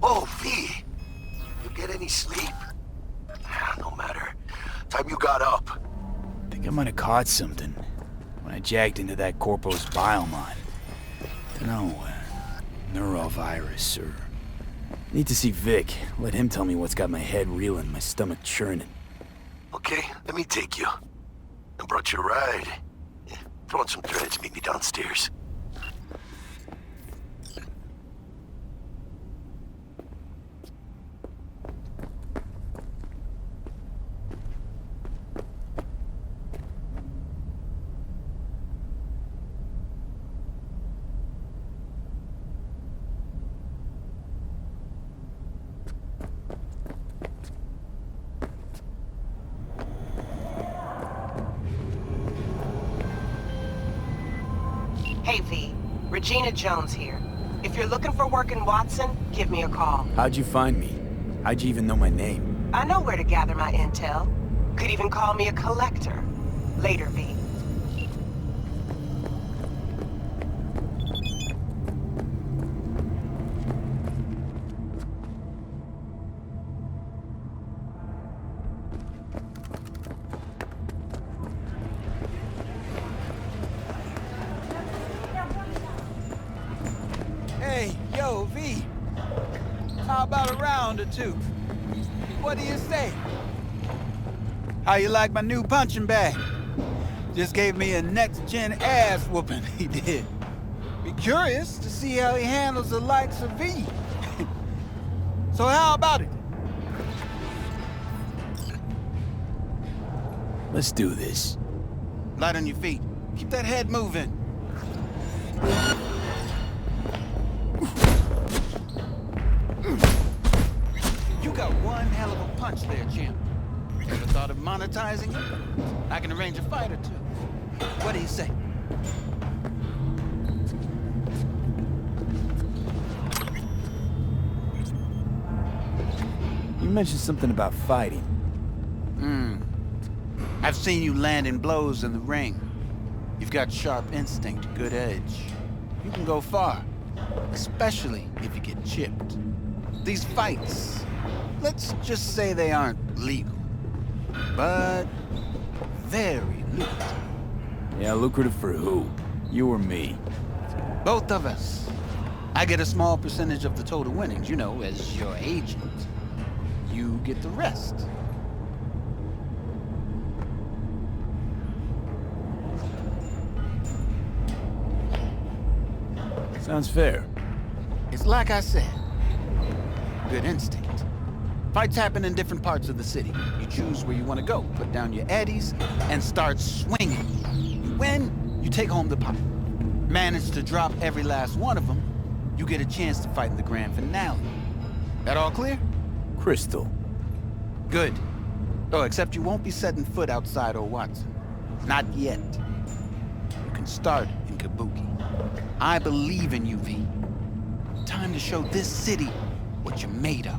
Oh, V! You get any sleep? No matter. Time you got up. I think I might have caught something when I jacked into that Corpo's biomon. Dunno, neurovirus or... Need to see Vic. Let him tell me what's got my head reeling, my stomach churning. Okay, let me take you. I brought you a ride. Yeah, throw on some threads, meet me downstairs. Hey, V. Regina Jones here. If you're looking for work in Watson, give me a call. How'd you find me? How'd you even know my name? I know where to gather my intel. Could even call me a collector. Later, V. Hey, yo, V. How about a round or two? What do you say? How you like my new punching bag? Just gave me a next-gen ass whooping, he did. Be curious to see how he handles the likes of V. So how about it? Let's do this. Light on your feet. Keep that head moving. You got one hell of a punch there, champ. Ever thought of monetizing it? I can arrange a fight or two. What do you say? You mentioned something about fighting. I've seen you landing blows in the ring. You've got sharp instinct, good edge. You can go far, especially if you get chipped. These fights, let's just say they aren't legal, but very lucrative. Yeah, lucrative for who? You or me? Both of us. I get a small percentage of the total winnings, you know, as your agent. You get the rest. Sounds fair. It's like I said, good instinct. Fights happen in different parts of the city. You choose where you want to go, put down your eddies, and start swinging. You win, you take home the pot. Manage to drop every last one of them, you get a chance to fight in the grand finale. That all clear? Crystal. Good. Oh, except you won't be setting foot outside old Watson. Not yet. You can start in Kabuki. I believe in you, V. Time to show this city what you're made of.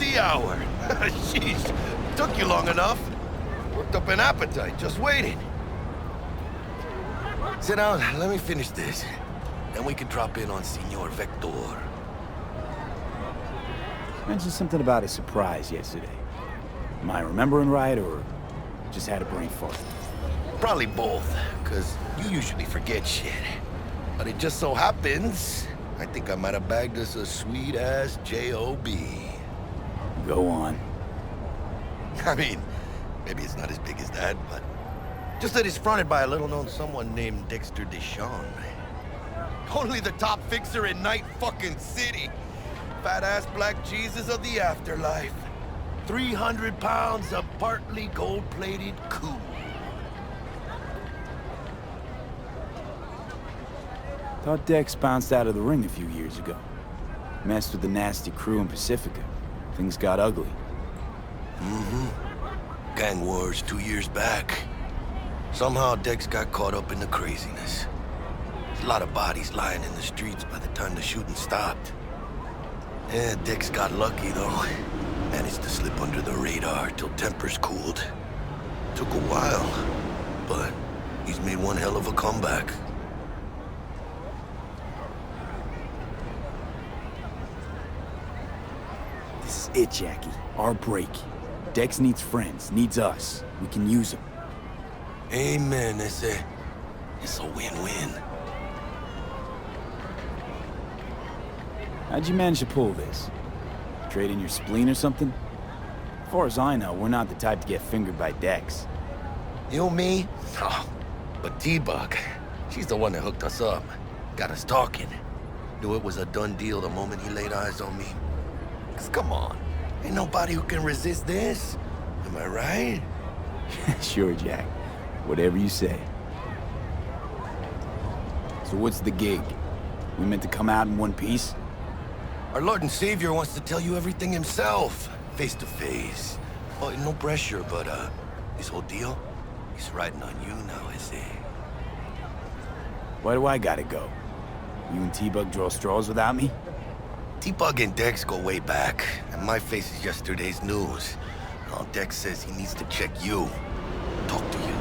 the hour. Jeez, took you long enough. Worked up an appetite, just waiting. Sit down, let me finish this. Then we can drop in on Senor Vector. Mentioned something about a surprise yesterday. Am I remembering right, or just had a brain fart? Probably both, because you usually forget shit. But it just so happens, I think I might have bagged us a sweet-ass J.O.B. Go on. I mean, maybe it's not as big as that, but just that it's fronted by a little-known someone named Dexter Deshawn. Only the top fixer in Night fucking City. Fat-ass black Jesus of the afterlife. 300 pounds of partly gold-plated cool. Thought Dex bounced out of the ring a few years ago. Messed with the nasty crew in Pacifica. Things got ugly. Mm-hmm. Gang wars 2 years back. Somehow Dex got caught up in the craziness. There's a lot of bodies lying in the streets by the time the shooting stopped. Yeah, Dex got lucky though. Managed to slip under the radar till tempers cooled. Took a while, but he's made one hell of a comeback. This is it, Jackie. Our break. Dex needs friends, needs us. We can use them. Amen, it's a win-win. How'd you manage to pull this? Trade in your spleen or something? As far as I know, we're not the type to get fingered by Dex. You, me? Oh, but T-Bug, she's the one that hooked us up. Got us talking. Knew it was a done deal the moment he laid eyes on me. 'Cause come on, ain't nobody who can resist this. Am I right? Sure, Jack. Whatever you say. So what's the gig? We meant to come out in one piece? Our Lord and Savior wants to tell you everything himself, face to face. Oh, no pressure, but this whole deal, he's riding on you now, is he? Why do I gotta go? You and T-Bug draw straws without me? T-Bug and Dex go way back, and my face is yesterday's news. Now Dex says he needs to check you, talk to you.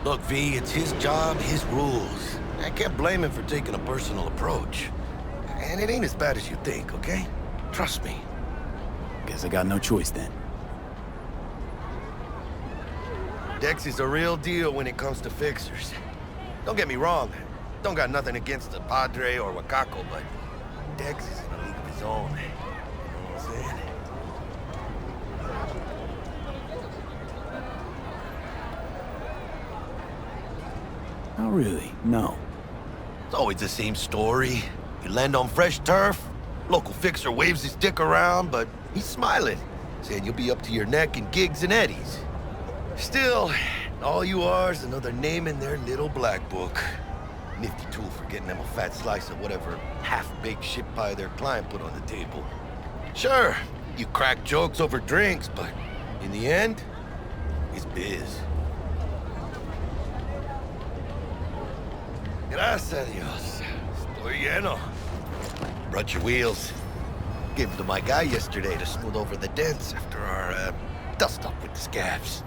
Look, V, it's his job, his rules. I can't blame him for taking a personal approach. And it ain't as bad as you think, okay? Trust me. Guess I got no choice then. Dex is a real deal when it comes to fixers. Don't get me wrong. Don't got nothing against the Padre or Wakako, but Dex is in a league of his own. You know what I'm saying? Oh, really? No. It's always the same story. You land on fresh turf, local fixer waves his dick around, but he's smiling, saying you'll be up to your neck in gigs and eddies. Still, all you are is another name in their little black book. Nifty tool for getting them a fat slice of whatever half-baked shit pie their client put on the table. Sure, you crack jokes over drinks, but in the end, it's biz. Gracias a Dios. Estoy lleno. Brought your wheels. Gave them to my guy yesterday to smooth over the dents after our, dust-up with the scabs.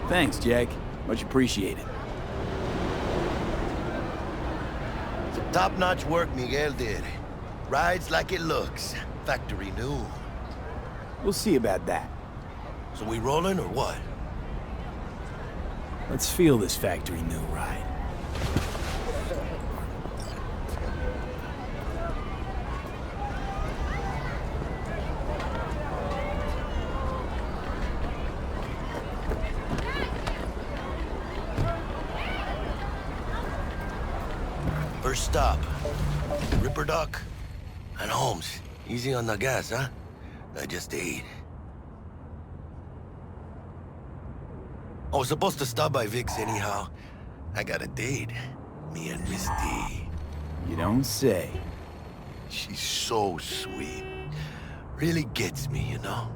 Thanks, Jack. Much appreciated. Some top-notch work Miguel did. Rides like it looks. Factory new. We'll see about that. So we rolling or what? Let's feel this factory new ride. First stop. Ripperdock and Holmes. Easy on the gas, huh? I just ate. I was supposed to stop by Vic's anyhow. I got a date. Me and Miss D. You don't say. She's so sweet. Really gets me, you know?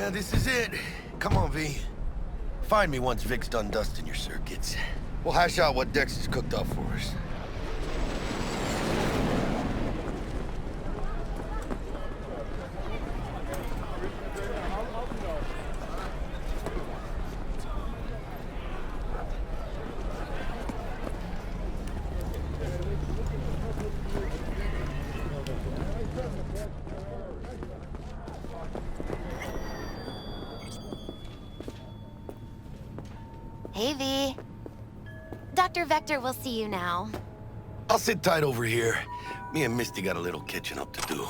Yeah, this is it. Come on, V. Find me once Vic's done dusting your circuits. We'll hash out what Dex has cooked up for us. Hey, V. Dr. Vector will see you now. I'll sit tight over here. Me and Misty got a little catching up to do.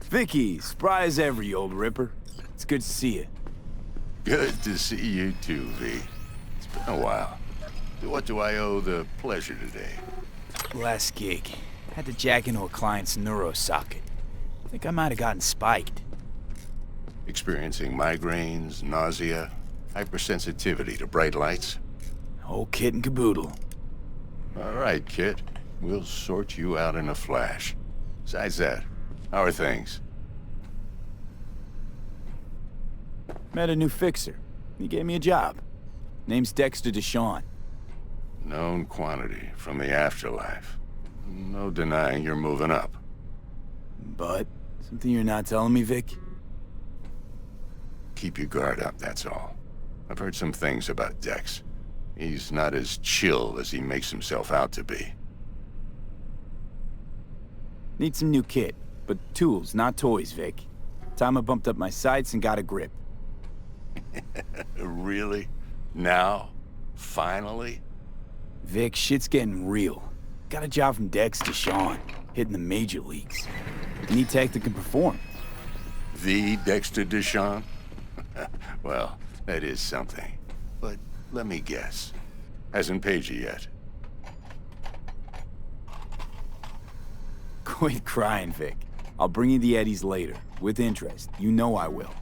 Vicky, spry as ever, you old ripper. It's good to see you. Good to see you too, V. It's been a while. What do I owe the pleasure today? Last gig. Had to jack into a client's neuro socket. Think I might have gotten spiked. Experiencing migraines, nausea, hypersensitivity to bright lights? Whole kit and caboodle. All right, kid. We'll sort you out in a flash. Besides that, how are things? Met a new fixer. He gave me a job. Name's Dexter Deshawn. Known quantity from the afterlife. No denying you're moving up. But, something you're not telling me, Vic? Keep your guard up, that's all. I've heard some things about Dex. He's not as chill as he makes himself out to be. Need some new kit, but tools, not toys, Vic. Time I bumped up my sights and got a grip. Really? Now? Finally? Vic, shit's getting real. Got a job from Dex Deshawn, hitting the major leagues. Need tech that can perform. The Dexter Deshawn? Well, that is something. But let me guess. Hasn't paid you yet. Quit crying, Vic. I'll bring you the eddies later, with interest. You know I will.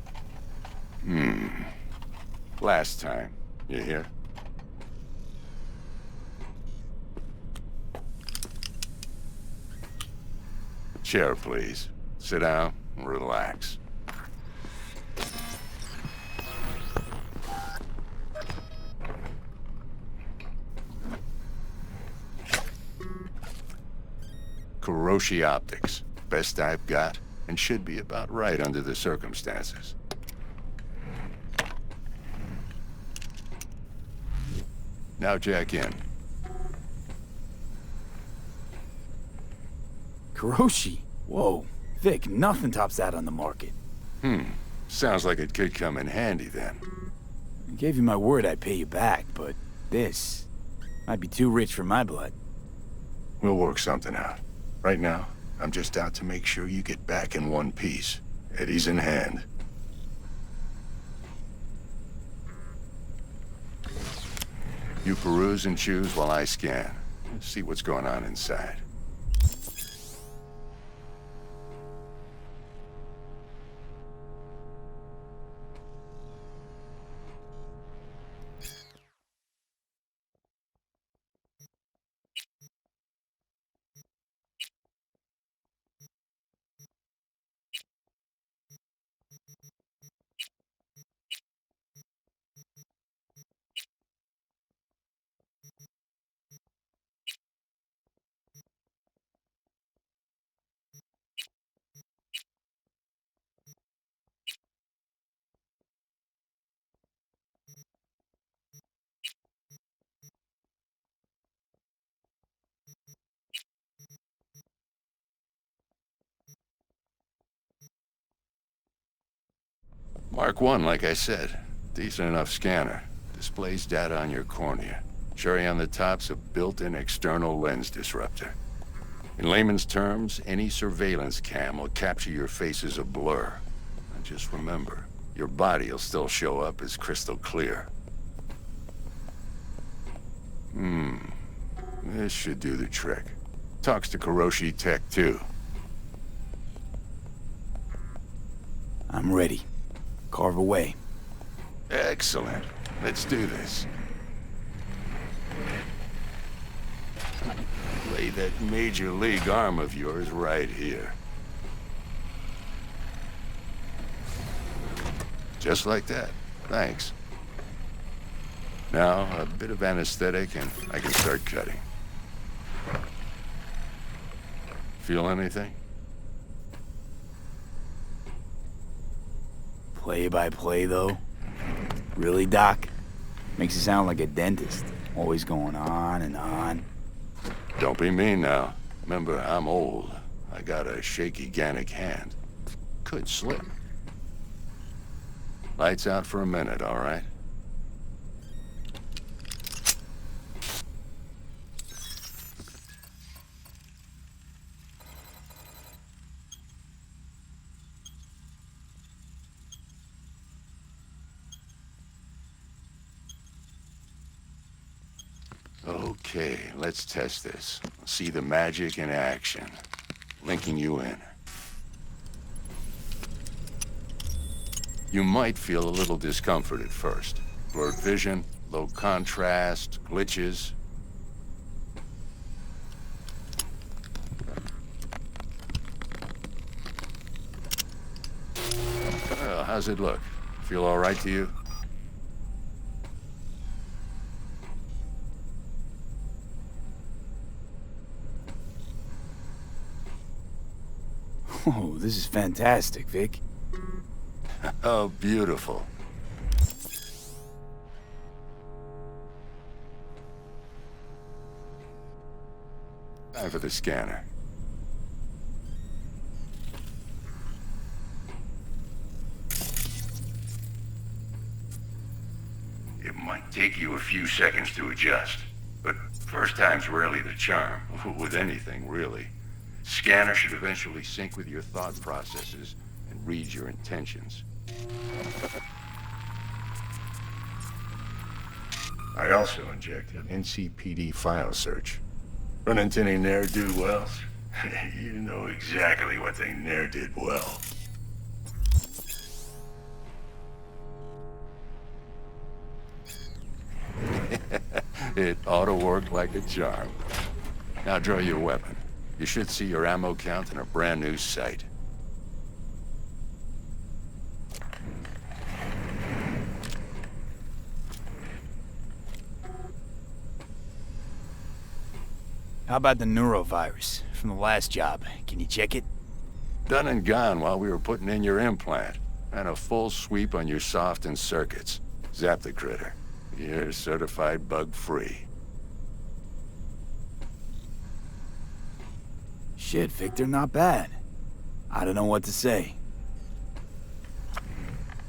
Last time. You hear? Chair, please. Sit down and relax. Kuroshi Optics. Best I've got, and should be about right under the circumstances. Now jack in. Kuroshi? Whoa. Vic, nothing tops that on the market. Sounds like it could come in handy then. I gave you my word I'd pay you back, but this might be too rich for my blood. We'll work something out. Right now, I'm just out to make sure you get back in one piece. Eddie's in hand. You peruse and choose while I scan. See what's going on inside. Mark 1, like I said. Decent enough scanner. Displays data on your cornea. Cherry on the top's a built-in external lens disruptor. In layman's terms, any surveillance cam will capture your face as a blur. And just remember, your body will still show up as crystal clear. This should do the trick. Talks to Kiroshi Tech, too. I'm ready. Carve away. Excellent. Let's do this. Lay that major league arm of yours right here. Just like that. Thanks. Now, a bit of anesthetic and I can start cutting. Feel anything? Play by play, though? Really, Doc? Makes you sound like a dentist. Always going on and on. Don't be mean now. Remember, I'm old. I got a shaky Gannic hand. Could slip. Lights out for a minute, all right? Okay, let's test this. See the magic in action. Linking you in. You might feel a little discomfort at first. Blurred vision, low contrast, glitches. Well, how's it look? Feel all right to you? Oh, this is fantastic, Vic. Oh, beautiful. Time for the scanner. It might take you a few seconds to adjust, but first time's rarely the charm, with anything, really. Scanner should eventually sync with your thought processes and read your intentions. I also injected NCPD file search. Run into any ne'er-do-wells? You know exactly what they ne'er did well. It ought to work like a charm. Now draw your weapon. You should see your ammo count in a brand new sight. How about the neurovirus from the last job? Can you check it? Done and gone while we were putting in your implant. And a full sweep on your soft and circuits. Zap the critter. You're certified bug-free. Shit, Victor, not bad. I don't know what to say.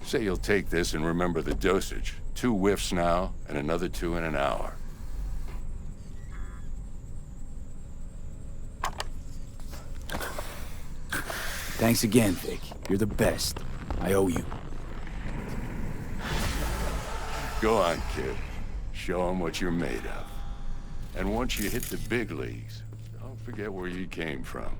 Say you'll take this and remember the dosage. 2 whiffs now, and another 2 in an hour. Thanks again, Vic. You're the best. I owe you. Go on, kid. Show 'em what you're made of. And once you hit the big leagues, don't forget where you came from.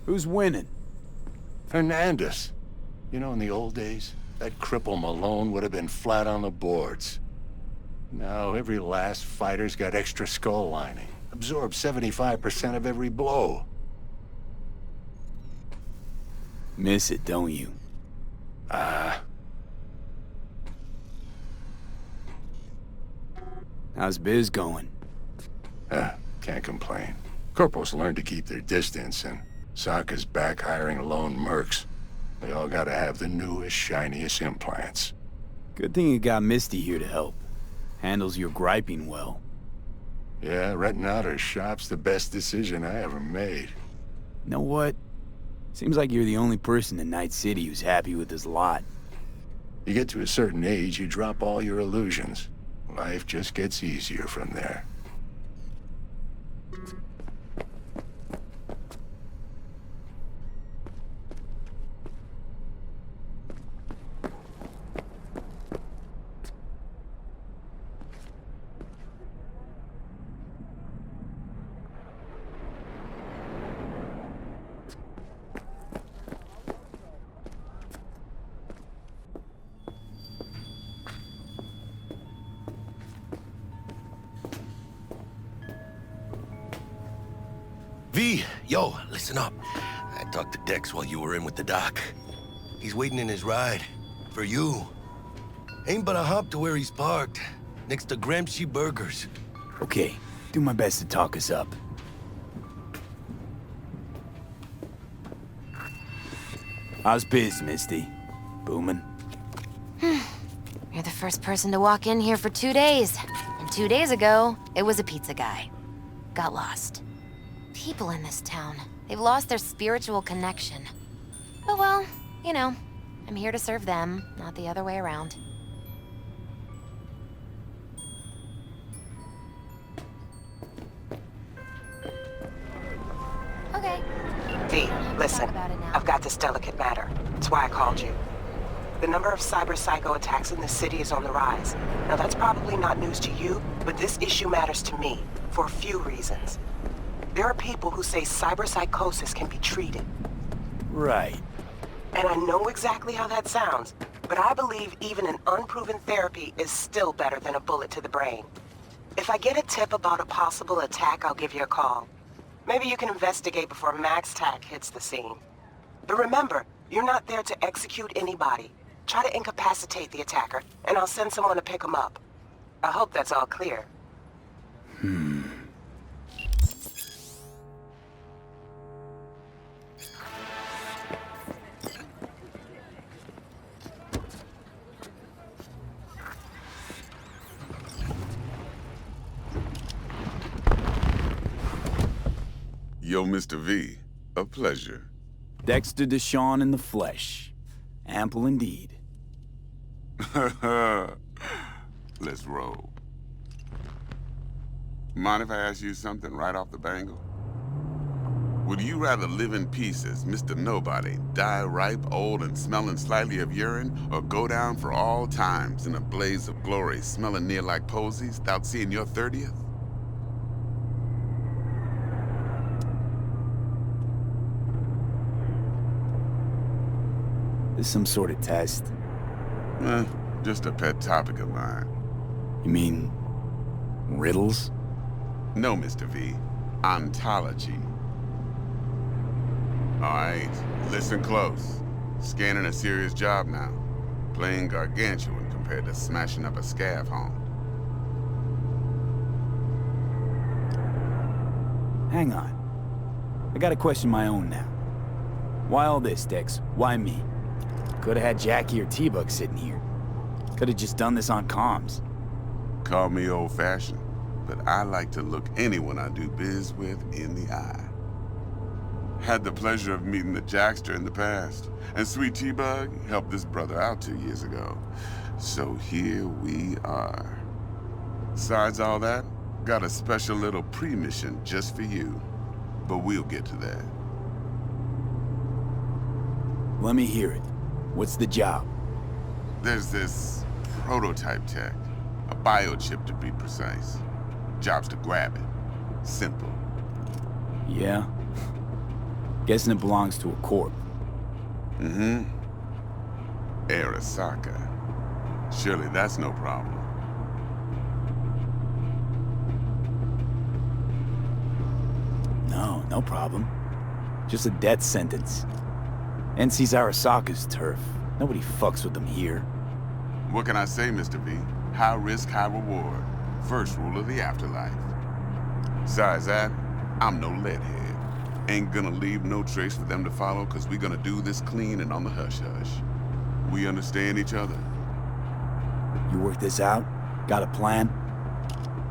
Who's winning? Hernandez. You know, in the old days, that cripple Malone would have been flat on the boards. Now, every last fighter's got extra skull lining. Absorbs 75% of every blow. Miss it, don't you? How's biz going? Can't complain. Corporals learn to keep their distance, and Sokka's back hiring lone mercs. They all gotta have the newest, shiniest implants. Good thing you got Misty here to help. Handles your griping well. Yeah, renting out her shop's the best decision I ever made. You know what? Seems like you're the only person in Night City who's happy with this lot. You get to a certain age, you drop all your illusions. Life just gets easier from there. V, yo, listen up. I talked to Dex while you were in with the doc. He's waiting in his ride. For you. Ain't but a hop to where he's parked. Next to Gramsci Burgers. Okay, do my best to talk us up. How's biz, Misty? Booming? You're the first person to walk in here for 2 days. And 2 days ago, it was a pizza guy. Got lost. People in this town, they've lost their spiritual connection. But well, you know, I'm here to serve them, not the other way around. Okay. V, listen. About it now. I've got this delicate matter. That's why I called you. The number of cyber-psycho attacks in the city is on the rise. Now that's probably not news to you, but this issue matters to me for a few reasons. There are people who say cyberpsychosis can be treated. Right. And I know exactly how that sounds, but I believe even an unproven therapy is still better than a bullet to the brain. If I get a tip about a possible attack, I'll give you a call. Maybe you can investigate before Max Tack hits the scene. But remember, you're not there to execute anybody. Try to incapacitate the attacker, and I'll send someone to pick him up. I hope that's all clear. Yo, Mr. V, a pleasure. Dexter Deshawn in the flesh. Ample indeed. Let's roll. Mind if I ask you something right off the bangle? Would you rather live in peace as Mr. Nobody, die ripe, old, and smelling slightly of urine, or go down for all times in a blaze of glory, smelling near like posies, without seeing your 30th? This some sort of test? Just a pet topic of mine. You mean... riddles? No, Mr. V. Ontology. Alright, listen close. Scanning a serious job now. Playing gargantuan compared to smashing up a scav home. Hang on. I gotta question my own now. Why all this, Dex? Why me? Could've had Jackie or T-Bug sitting here. Could've just done this on comms. Call me old-fashioned, but I like to look anyone I do biz with in the eye. Had the pleasure of meeting the Jackster in the past, and Sweet T-Bug helped this brother out 2 years ago. So here we are. Besides all that, got a special little pre-mission just for you. But we'll get to that. Let me hear it. What's the job? There's this prototype tech, a biochip to be precise. Job's to grab it. Simple. Yeah? Guessing it belongs to a corp. Mm-hmm. Arasaka. Surely that's no problem. No problem. Just a death sentence. NC's Arasaka's turf. Nobody fucks with them here. What can I say, Mr. V? High risk, high reward. First rule of the afterlife. Besides that, I'm no leadhead. Ain't gonna leave no trace for them to follow, cause we gonna do this clean and on the hush-hush. We understand each other? You work this out? Got a plan?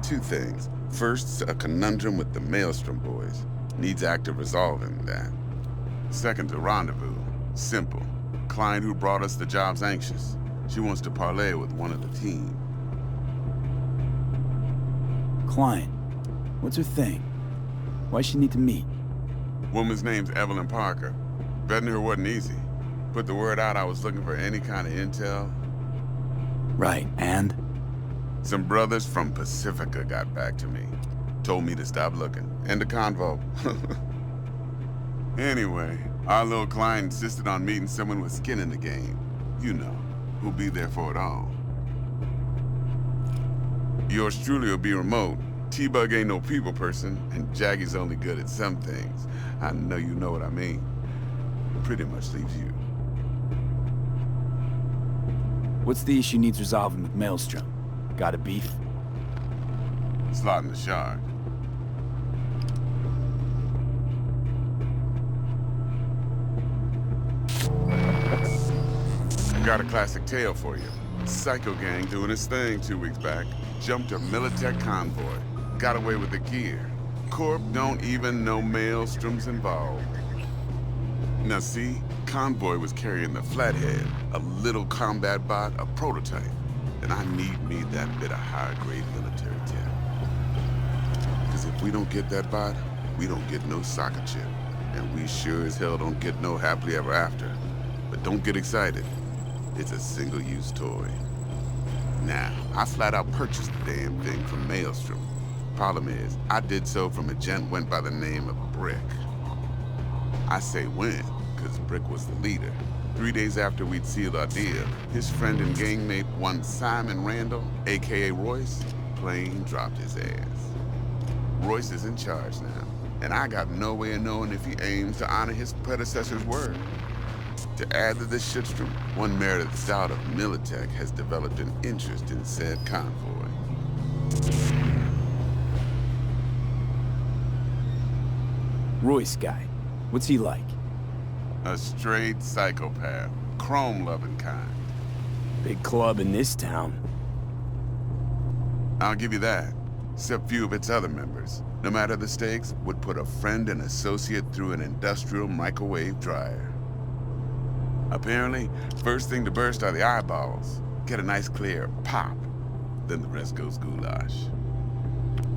Two things. First, a conundrum with the Maelstrom boys. Needs active resolving that. Second, a rendezvous. Simple. Client who brought us the job's anxious. She wants to parlay with one of the team. Client. What's her thing? Why she need to meet? Woman's name's Evelyn Parker. Vetting her wasn't easy. Put the word out I was looking for any kind of intel. Right, and? Some brothers from Pacifica got back to me. Told me to stop looking. End of convo. Anyway, our little client insisted on meeting someone with skin in the game. You know, who'll be there for it all. Yours truly will be remote. T-Bug ain't no people person, and Jaggy's only good at some things. I know you know what I mean. Pretty much leaves you. What's the issue needs resolving with Maelstrom? Got a beef? Slotting the shard. Got a classic tale for you. Psycho gang doing his thing 2 weeks back. Jumped a Militech convoy. Got away with the gear. Corp don't even know Maelstrom's involved. Now see, convoy was carrying the Flathead, a little combat bot, a prototype. And I need me that bit of high-grade military tech. Because if we don't get that bot, we don't get no soccer chip. And we sure as hell don't get no happily ever after. But don't get excited. It's a single-use toy. Now, I flat out purchased the damn thing from Maelstrom. Problem is, I did so from a gent went by the name of Brick. I say when, because Brick was the leader. 3 days after we'd sealed our deal, his friend and gangmate, one Simon Randall, aka Royce, plain dropped his ass. Royce is in charge now, and I got no way of knowing if he aims to honor his predecessor's word. To add to this shitstorm, one Meredith Stout of Militech has developed an interest in said convoy. Royce guy. What's he like? A straight psychopath. Chrome-loving kind. Big club in this town. I'll give you that. Except few of its other members, no matter the stakes, would put a friend and associate through an industrial microwave dryer. Apparently, first thing to burst are the eyeballs. Get a nice clear pop. Then the rest goes goulash.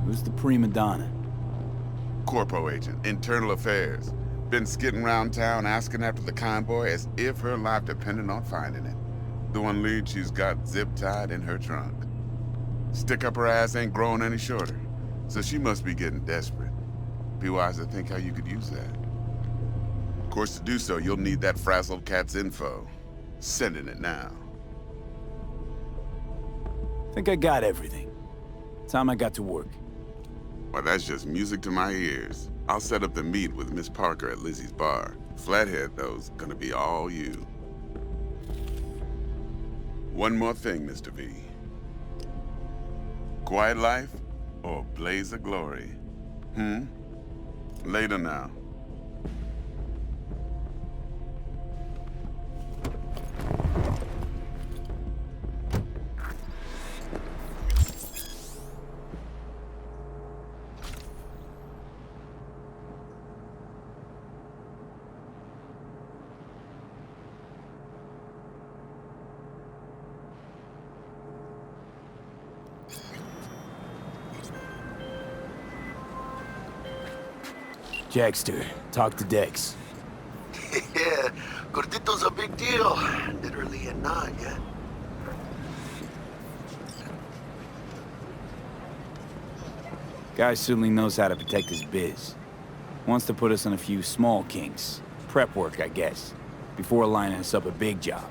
Who's the prima donna? Corpo agent, internal affairs. Been skidding around town asking after the convoy as if her life depended on finding it. The one lead she's got zip-tied in her trunk. Stick up her ass ain't growing any shorter, so she must be getting desperate. Be wise to think how you could use that. Of course, to do so, you'll need that frazzled cat's info. Sending it now. Think I got everything. Time I got to work. Well, that's just music to my ears. I'll set up the meet with Miss Parker at Lizzie's bar. Flathead, though's gonna be all you. One more thing, Mr. V. Quiet life or blaze of glory? Later now. Jackster, talk to Dex. Yeah, Gordito's a big deal. Literally and not yet. Guy certainly knows how to protect his biz. Wants to put us on a few small kinks. Prep work, I guess. Before lining us up a big job.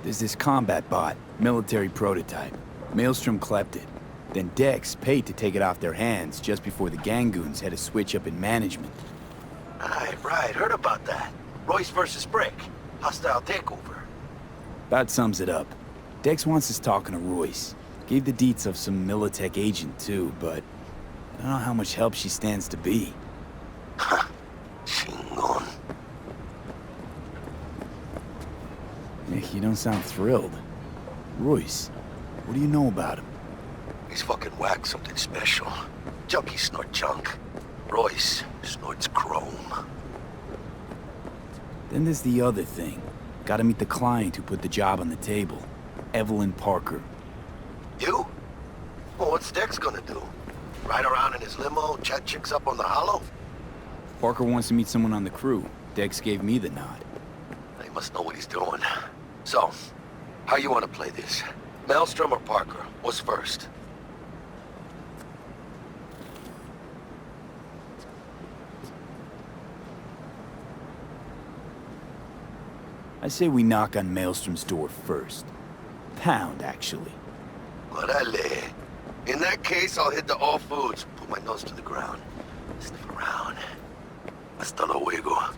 There's this combat bot, military prototype. Maelstrom clept it. Then Dex paid to take it off their hands just before the Gangoons had a switch up in management. Right. Heard about that. Royce versus Brick. Hostile takeover. About sums it up. Dex wants us talking to Royce. Gave the deets of some Militech agent too, but I don't know how much help she stands to be. Ha! Chingon. You don't sound thrilled. Royce, what do you know about him? He's fucking whacked something special. Junkies snort junk. Royce snorts chrome. Then there's the other thing. Gotta meet the client who put the job on the table. Evelyn Parker. You? Well, what's Dex gonna do? Ride around in his limo, chat chicks up on the hollow? Parker wants to meet someone on the crew. Dex gave me the nod. He must know what he's doing. So, how you want to play this? Maelstrom or Parker? What's first? I say we knock on Maelstrom's door first. Pound, actually. Orale. In that case, I'll hit the all foods, put my nose to the ground, sniff around. Hasta luego.